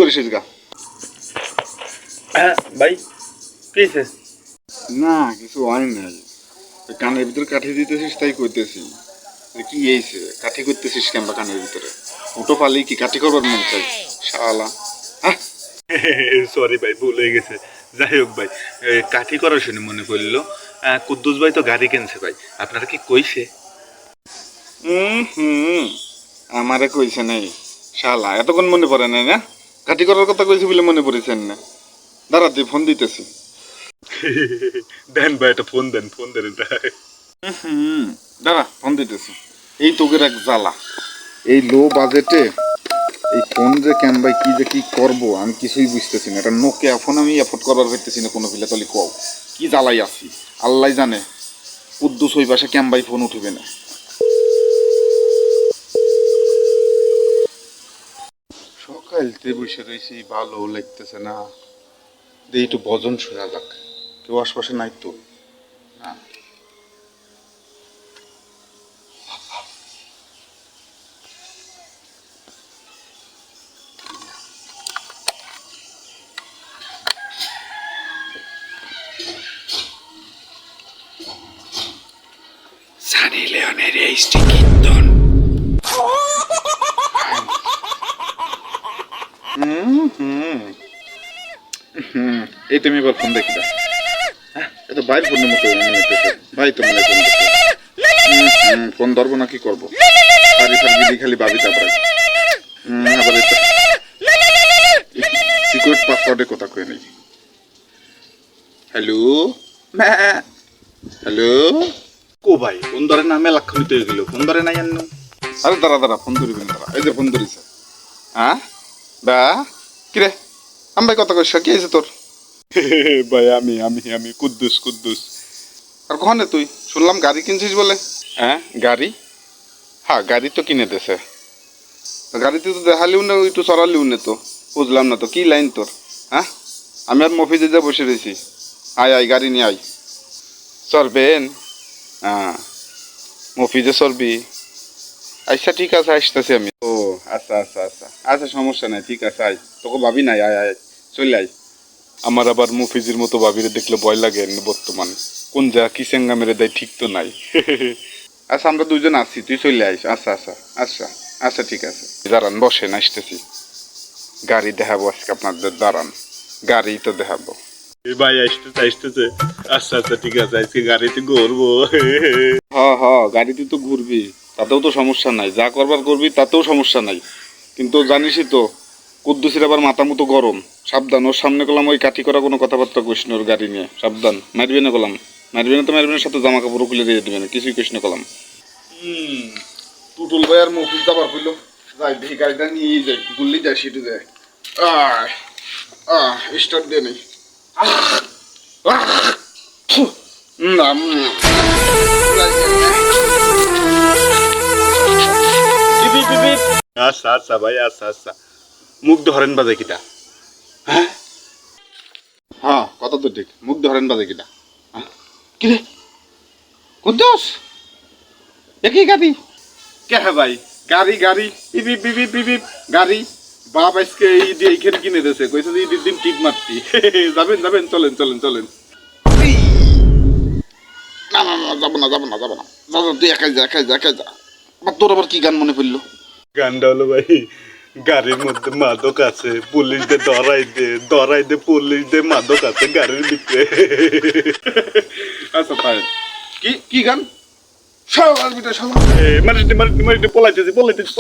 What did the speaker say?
করিস গা? ভাই কি হয়েছে? না কিছু হয় নাই, কানের ভিতরে কাঠি দিতেছিস তাই কইতেছি। কি হয়েছে? কাঠি করতেছিস কেমবা কানের ভিতরে? উটো পালি কি কাঠি করবার মন চাই শালা? হ্যাঁ সরি ভাই, ভুল হয়ে গেছে। যাই হোক ভাই, কাঠি করার শুনে মনে পড়লো, কুদ্দুস ভাই তো গাড়ি কিনছে ভাই, আপনারা কি কইছে? হুম, আমারে কইছে নাই শালা, এতক্ষণ মনে পড়ে নাই না? কাঠি করার কথা কইছি বলে মনে পড়েছেন না? দাঁড়া তুই ফোন দিতেছি। দেন ভাই, একটা ফোন দেন, ফোন দেন এটা। দাঁড়া ফোন দিতেছি। এই তোগের এক জ্বালা, এই লো বাজেটে এই ফোন যে কেন ভাই কি যে কি করবো আমি কিছুই বুঝতেছি না। এটা নোকিয়া ফোন আমি এফোর্ড করবার পারতেছি না কোনো ফিলে, তলি কও কি জ্বালাই আছি আল্লাহ জানে। কুদ্দুস ওই পাশে কেন ভাই ফোন উঠবে না। সকালতে বসে রয়েছি, ভালো লাগতেছে না। দিয়ে একটু ভজন শোনা যাক, কেউ আশপাশে নাই তো না। সানি লিওনের এই কীর্তন। এই তুমি এবার ফোন দেখি না, এত বাইর ফোনের মতো মনে হইতেছে। ভাই তো মনে ফোন দেখতে ফোন ধরবো না কি করবো? সারি ফারি খালি ভাবি তারপরে আবার এটা সিকিউরিট পাসওয়ার্ডে কথা কয়ে নেই। হ্যালো হ্যালো, কো ভাই, ফোন ধরে না, মেলা ক্ষণিত হয়ে গেল, ফোন ধরে নাই জানো? আরে দাঁড়া দাঁড়া ফোন ধরিবেন, দাঁড়া এই যে ফোন ধরিছে। হ্যাঁ বা কিরে আমি ভাই কথা কইস কি হয়েছে তোর? ভাই আমি আমি আমি কুদ্দুস কুদ্দুস। আর কখনে তুই শুনলাম গাড়ি কিনছিস বলে? হ্যাঁ গাড়ি, হ্যাঁ গাড়ি তো কিনে দেছে। গাড়িতে তো দেখালিও না, একটু চড়ালিও না তো, বুঝলাম না তো কি লাইন তোর। হ্যাঁ আমি আর মফিজে যা বসে রয়েছি, আয় আয় গাড়ি নিয়ে আয়। চলবেন? হ্যাঁ মফিজে চলবি? আচ্ছা ঠিক আছে আসতেছি আমি। ও আচ্ছা আচ্ছা আচ্ছা আচ্ছা সমস্যা নাই, ঠিক আছে আয়, তোকে ভাবি নাই, আয় আয় চলে আয়। আমার আবার মুফিজির মতো ভাবিরে দেখলে ভয় লাগে বর্তমান, কোন যা কি চেঙ্গা মেরে দেয় ঠিক তো নাই। আচ্ছা আমরা দুজন আছি, তুই চলে আইস। আচ্ছা আচ্ছা আচ্ছা আচ্ছা ঠিক আছে, দাঁড়ান বসেন আসতেছি। গাড়ি দেখাবো আজকে আপনাদের, দাঁড়ান গাড়ি তো দেখাবো। ভাই আসতেছে আসতেছে। আচ্ছা আচ্ছা ঠিক আছে, আজকে গাড়িতে ঘুরবো। হ হ গাড়িতে তো ঘুরবি, তাতেও তো সমস্যা নাই, যা করবার করবি তাতেও সমস্যা নাই। কিন্তু জানিসই তো কুদ্দুসের আবার মাথা মতো গরম, সাবধান। ওর সামনে করলাম ওই কাঠি করা কোনো কথাবার্তা কইস না ওর গাড়ি নিয়ে, সাবধান। মারবি না করলাম, মারবি না তো মারবি না, সাথে জামা কাপড় খুলে দিয়ে দিবে না, কিছুই কইস না করলাম। টুটুল ভাই আর মফিজ যাবার কইল, যাই দেখি গাড়িটা নিয়ে যাই, গুল্লি যায় সেটু যায়। স্টার্ট দিয়ে নেই। আচ্ছা আচ্ছা ভাই, আচ্ছা আচ্ছা। মুখ ধরেন বাজে কিটা? হ্যাঁ হ্যাঁ কথা তো ঠিক, মুখ ধরেন বাজে কিটা? কিরে কুদ্দুস একই গাড়ি? কে হ্যাঁ ভাই, গাড়ি গাড়ি পিপিপ পিপিপ পিপিপ গাড়ি। বাপ আজকে এই দিয়ে এইখানে কিনে দিয়েছে, কইছে যে ঈদের দিন টিপ মারতি। যাবেন যাবেন চলেন চলেন চলেন। না না না যাবো না যাবো না যাবো না, যা যা তুই একাই যা একাই যা একাই যা। আবার তোর আবার কি গান মনে পড়লো? গানটা হলো ভাই, গাড়ির মধ্যে মাদক আছে, পুলিশদের ধরাই দে পুলিশদের মাদক আছে গাড়ির ভিতরে। আচ্ছা তাই কি কি গান? সব আর বিটা সব মারিস মারিস মারিস পলাইতেছি পলাইতেছি।